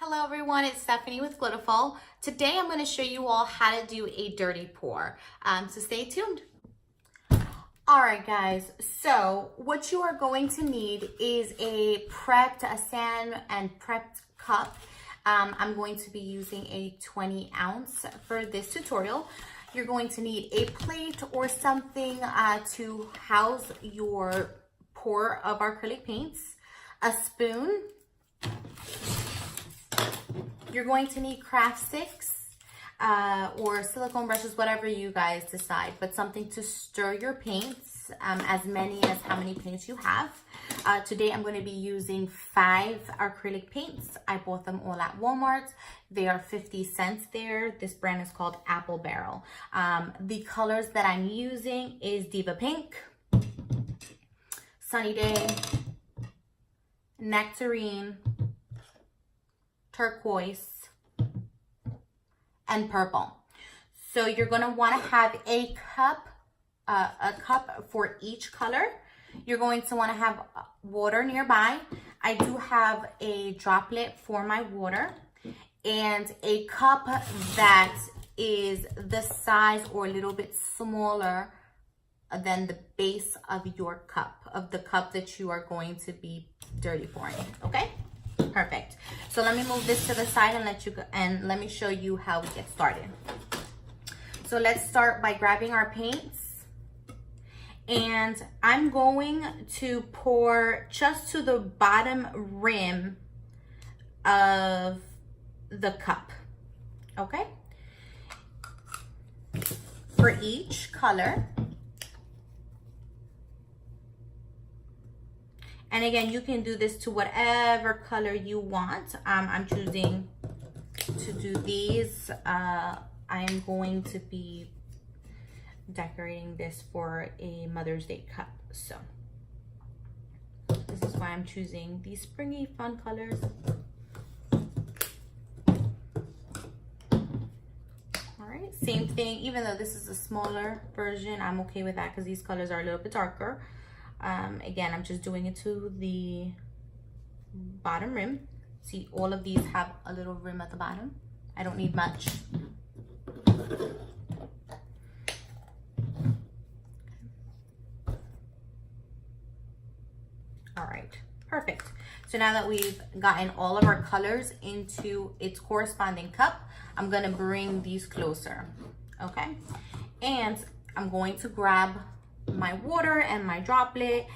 Hello everyone, it's Stephanie with GLITTAFUL. Today I'm going to show you all how to do a dirty pour, so stay tuned. Alright guys, so what you are going to need is a sand and prepped cup. I'm going to be using a 20 ounce for this tutorial. You're going to need a plate or something to house your pour of acrylic paints, a spoon. You're going to need craft sticks or silicone brushes, whatever you guys decide, but something to stir your paints, as many as how many paints you have. Today I'm going to be using 5 acrylic paints. I bought them all at Walmart. They are 50 cents there. This brand is called Apple Barrel. The colors that I'm using is Diva Pink, Sunny Day, Nectarine, turquoise, and purple. So you're going to want to have a cup for each color. You're going to want to have water nearby. I do have a droplet for my water and a cup that is the size or a little bit smaller than the base of your cup, of the cup that you are going to be dirty pouring. Okay? Perfect. So let me move this to the side and let me show you how we get started. So let's start by grabbing our paints, and I'm going to pour just to the bottom rim of the cup. Okay? For each color. And again, you can do this to whatever color you want. I'm choosing to do these. I am going to be decorating this for a Mother's Day cup. So this is why I'm choosing these springy, fun colors. All right, same thing. Even though this is a smaller version, I'm okay with that because these colors are a little bit darker. Again, I'm just doing it to the bottom rim. See, all of these have a little rim at the bottom. I don't need much. All right, perfect. So now that we've gotten all of our colors into its corresponding cup, I'm gonna bring these closer, okay? And I'm going to grab my water and my droplet,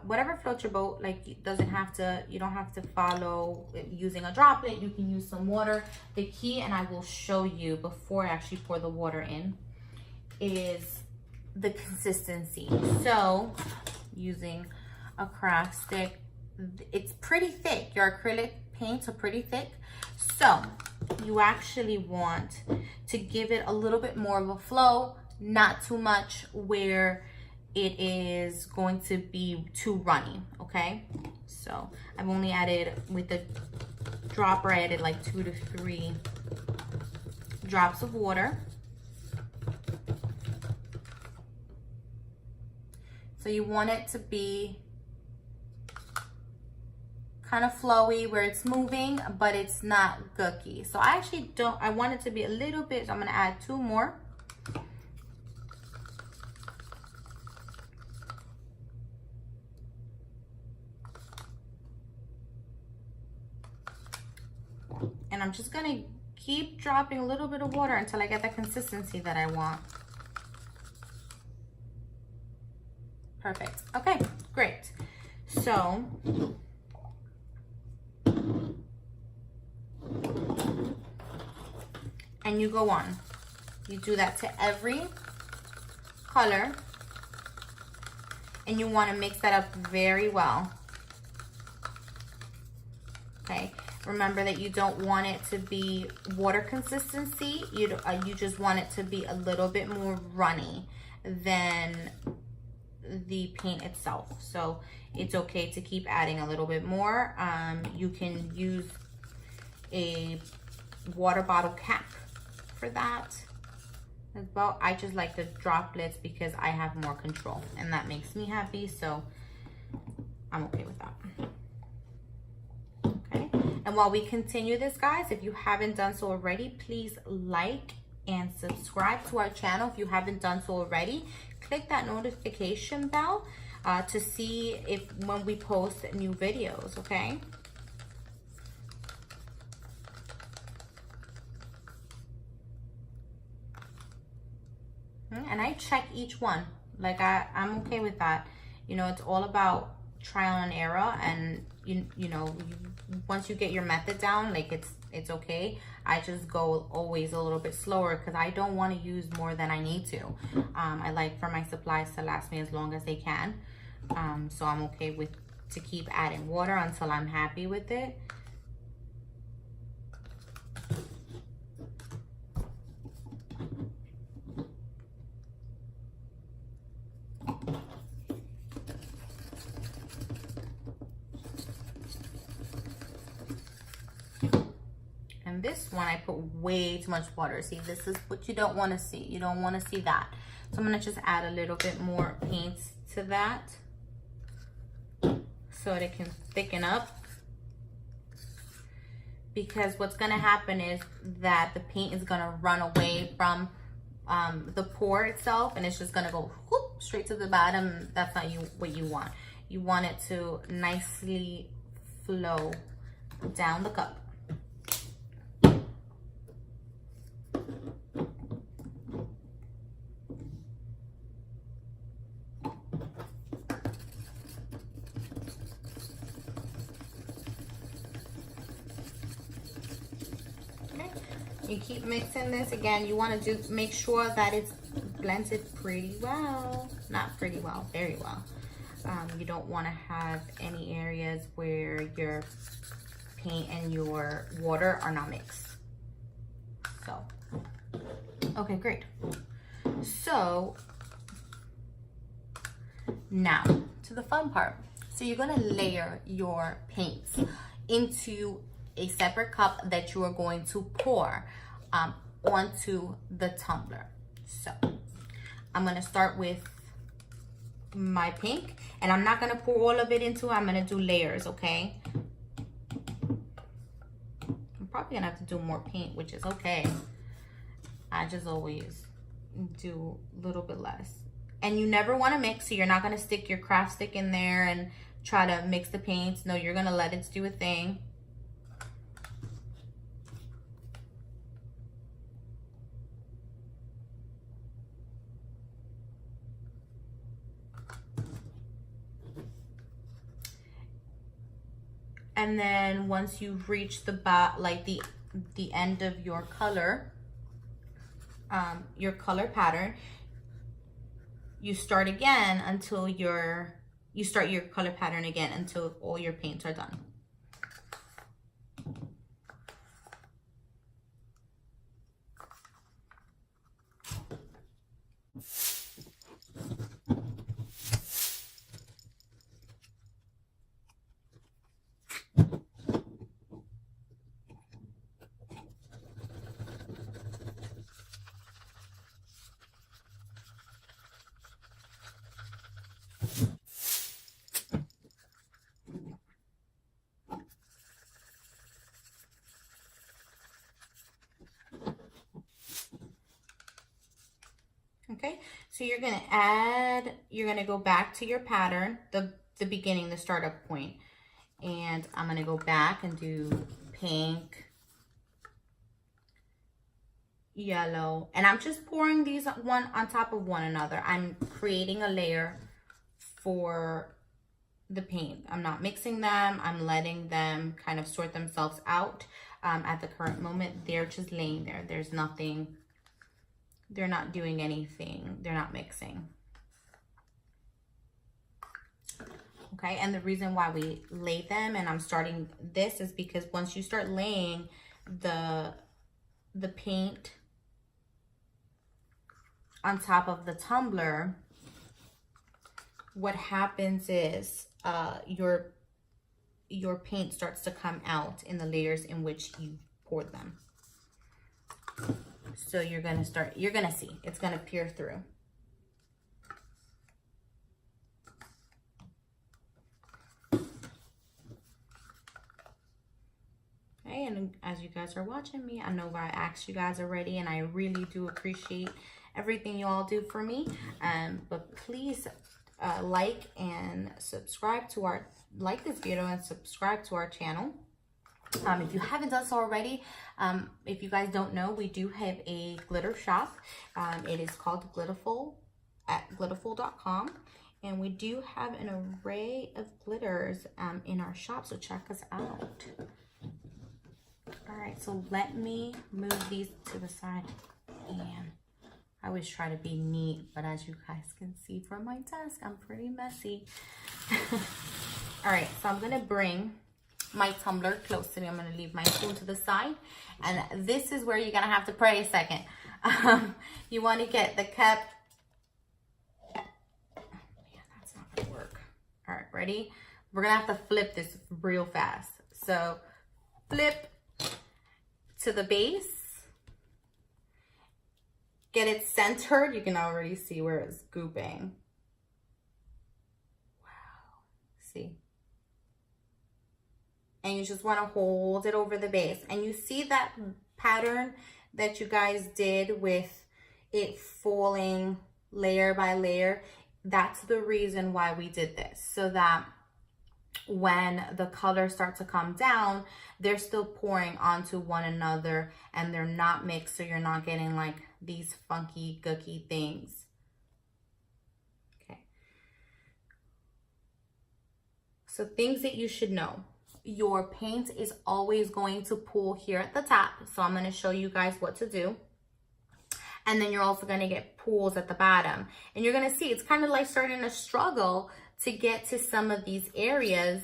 whatever floats your boat. Like, you don't have to follow using a droplet. You can use some water. The key, and I will show you before I actually pour the water in, is the consistency. So using a craft stick, it's pretty thick. Your acrylic paints are pretty thick, so you actually want to give it a little bit more of a flow, not too much where it is going to be too runny. Okay, so I've only added, with the dropper, I added like 2 to 3 drops of water. So you want it to be kind of flowy where it's moving, but it's not gooky. So I actually I want it to be a little bit, so I'm gonna add 2 more. And I'm just gonna keep dropping a little bit of water until I get the consistency that I want. Perfect. Okay, great. So and you go on. You do that to every color, and you want to mix that up very well. Okay. Remember that you don't want it to be water consistency. You just want it to be a little bit more runny than the paint itself. So it's okay to keep adding a little bit more. You can use a water bottle cap for that as well. I just like the droplets because I have more control, and that makes me happy. So I'm okay with that. Okay. And while we continue this, guys, if you haven't done so already, please like and subscribe to our channel. If you haven't done so already, click that notification bell to see when we post new videos, okay? And I check each one. Like I'm okay with that. You know, it's all about trial and error, and you know, once you get your method down, like it's okay. I just go always a little bit slower because I don't want to use more than I need to. I like for my supplies to last me as long as they can. So I'm okay to keep adding water until I'm happy with it. And this one, I put way too much water. See, this is what you don't want to see. You don't want to see that. So I'm going to just add a little bit more paint to that so it can thicken up. Because what's going to happen is that the paint is going to run away from the pour itself, and it's just going to go whoop, straight to the bottom. That's not what you want. You want it to nicely flow down the cup. You keep mixing this. Again, you want to make sure that it's blended pretty well. Not pretty well, very well. You don't want to have any areas where your paint and your water are not mixed. So, okay, great. So, now to the fun part. So you're going to layer your paints into a separate cup that you are going to pour onto the tumbler. So I'm going to start with my pink, and I'm not going to pour all of it into it. I'm going to do layers, okay? I'm probably going to have to do more paint, which is okay. I just always do a little bit less. And you never want to mix, so you're not going to stick your craft stick in there and try to mix the paints. No, you're going to let it do a thing. And then once you've reached the end of your color pattern, you start again until you start your color pattern again until all your paints are done. Okay, so you're gonna go back to your pattern, the beginning, the startup point. And I'm gonna go back and do pink, yellow, and I'm just pouring these one on top of one another. I'm creating a layer for the paint. I'm not mixing them. I'm letting them kind of sort themselves out. At the current moment, they're just laying there. There's nothing. They're not doing anything. They're not mixing. Okay, and the reason why we lay them, and I'm starting this, is because once you start laying the paint on top of the tumbler, what happens is your paint starts to come out in the layers in which you poured them. So you're gonna see, it's gonna peer through. And as you guys are watching me, I know I asked you guys already, and I really do appreciate everything you all do for me. But please like and subscribe to our, like this video and subscribe to our channel. If you haven't done so already, if you guys don't know, we do have a glitter shop. It is called GLITTAFUL at GLITTAFUL.com. And we do have an array of glitters in our shop, so check us out. All right, so let me move these to the side. And I always try to be neat, but as you guys can see from my desk, I'm pretty messy. All right, so I'm gonna bring my tumbler close to me. I'm gonna leave my spoon to the side. And this is where you're gonna have to pray a second. You wanna get the cup. All right, ready? We're gonna have to flip this real fast. So flip to the base. Get it centered. You can already see where it's gooping. Wow, see? And you just wanna hold it over the base. And you see that pattern that you guys did with it falling layer by layer? That's the reason why we did this, so that when the colors start to come down, they're still pouring onto one another and they're not mixed, so you're not getting like these funky, gooky things. Okay. So things that you should know. Your paint is always going to pool here at the top, so I'm going to show you guys what to do. And then you're also going to get pools at the bottom. And you're going to see it's kind of like starting to struggle to get to some of these areas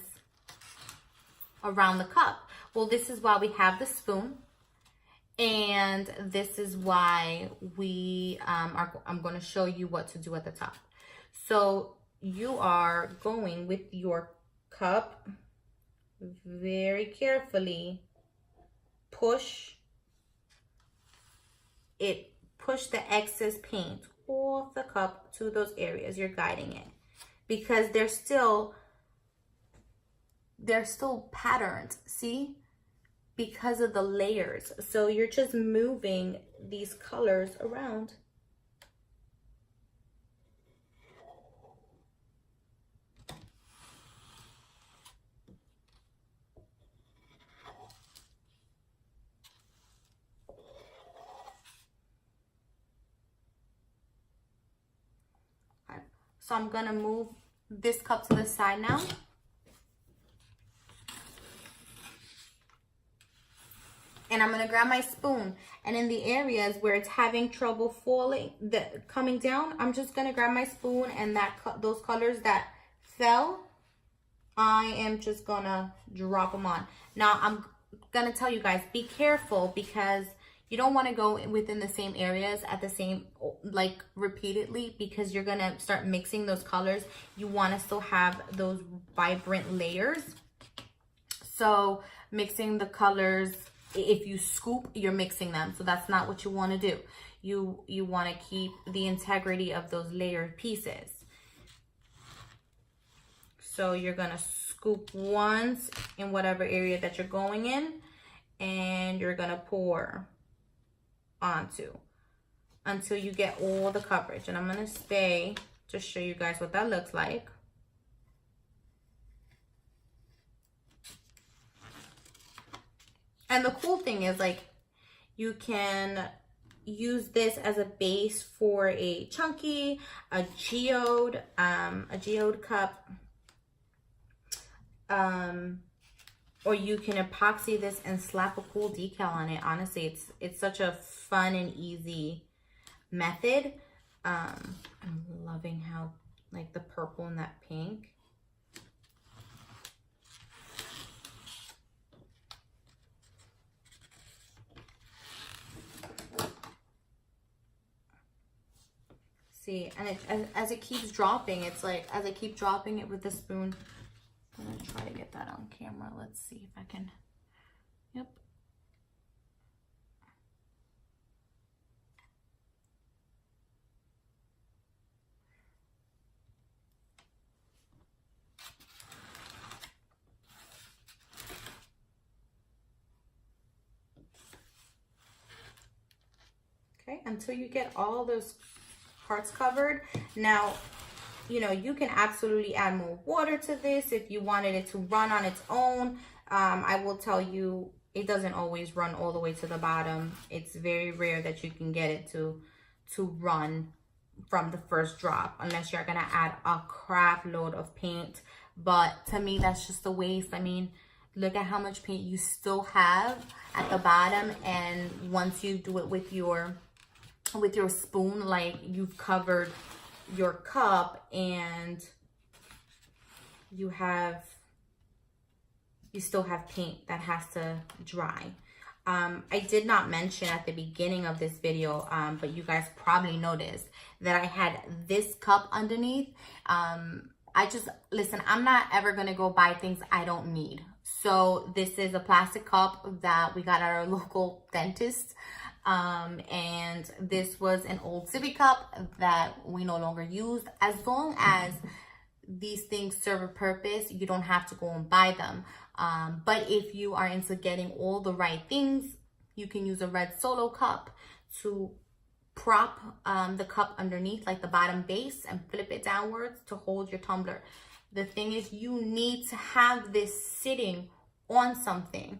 around the cup. Well, this is why we have the spoon. And this is why I'm going to show you what to do at the top. So you are going with your cup very carefully. Push the excess paint off the cup to those areas you're guiding it, because they're still patterned, see, because of the layers. So you're just moving these colors around. So I'm gonna move this cup to the side now. And I'm gonna grab my spoon, and in the areas where it's having trouble coming down, I'm just gonna grab my spoon, and those colors that fell, I am just gonna drop them on. Now I'm gonna tell you guys, be careful, because you don't want to go within the same areas at the same, like, repeatedly, because you're going to start mixing those colors. You want to still have those vibrant layers. So mixing the colors, if you scoop, you're mixing them. So that's not what you want to do. You want to keep the integrity of those layered pieces. So you're going to scoop once in whatever area that you're going in, and you're going to pour onto until you get all the coverage. And I'm going to stay to show you guys what that looks like. And the cool thing is, like, you can use this as a base for a chunky, a geode cup, or you can epoxy this and slap a cool decal on it. Honestly, it's such a fun and easy method. I'm loving how, like, the purple and that pink. See, and as it keeps dropping, it's like, as I keep dropping it with the spoon, I'm gonna try to get that on camera. Let's see if I can. Yep. Okay, until you get all those parts covered. Now, you know, you can absolutely add more water to this if you wanted it to run on its own. I will tell you, it doesn't always run all the way to the bottom. It's very rare that you can get it to run from the first drop, unless you're gonna add a crap load of paint. But to me, that's just a waste. I mean, look at how much paint you still have at the bottom, and once you do it with your spoon, like, you've covered your cup and you still have paint that has to dry. I did not mention at the beginning of this video, but you guys probably noticed that I had this cup underneath. Listen, I'm not ever gonna go buy things I don't need. So this is a plastic cup that we got at our local dentist. And this was an old sippy cup that we no longer use. As long as these things serve a purpose, you don't have to go and buy them. But if you are into getting all the right things, you can use a red Solo cup to prop the cup underneath, like the bottom base, and flip it downwards to hold your tumbler. The thing is, you need to have this sitting on something,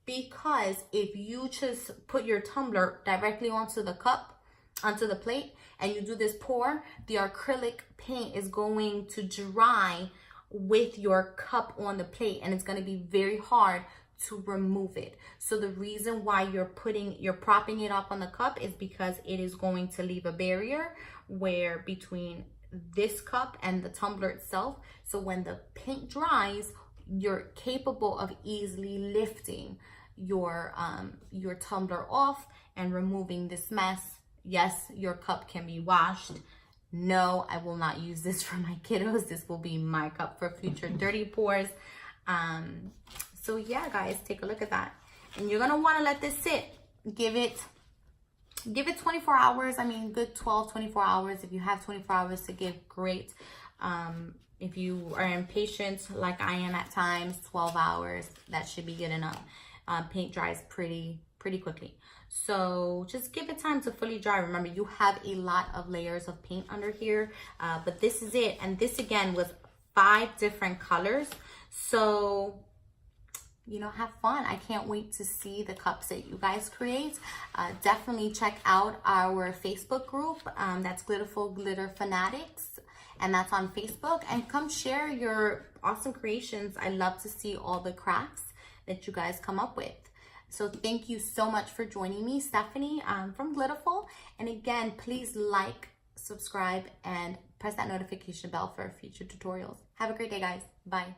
because if you just put your tumbler directly onto the cup, onto the plate, and you do this pour, the acrylic paint is going to dry with your cup on the plate, and it's going to be very hard to remove it. So the reason why you're propping it up on the cup is because it is going to leave a barrier where between this cup and the tumbler itself. So when the paint dries, you're capable of easily lifting your tumbler off and removing this mess. Yes, your cup can be washed. No, I will not use this for my kiddos. This will be my cup for future dirty pours. So yeah, guys, take a look at that. And you're gonna wanna let this sit. Give it 24 hours. I mean, good 12, 24 hours. If you have 24 hours to give, great. If you are impatient like I am at times, 12 hours, that should be good enough. Paint dries pretty quickly. So just give it time to fully dry. Remember, you have a lot of layers of paint under here, but this is it. And this again was 5 different colors. So, you know, have fun. I can't wait to see the cups that you guys create. Definitely check out our Facebook group. That's GLITTAFUL Glitter Fanatics, and that's on Facebook. And come share your awesome creations. I love to see all the crafts that you guys come up with. So thank you so much for joining me, Stephanie, from GLITTAFUL. And again, please like, subscribe, and press that notification bell for future tutorials. Have a great day, guys. Bye.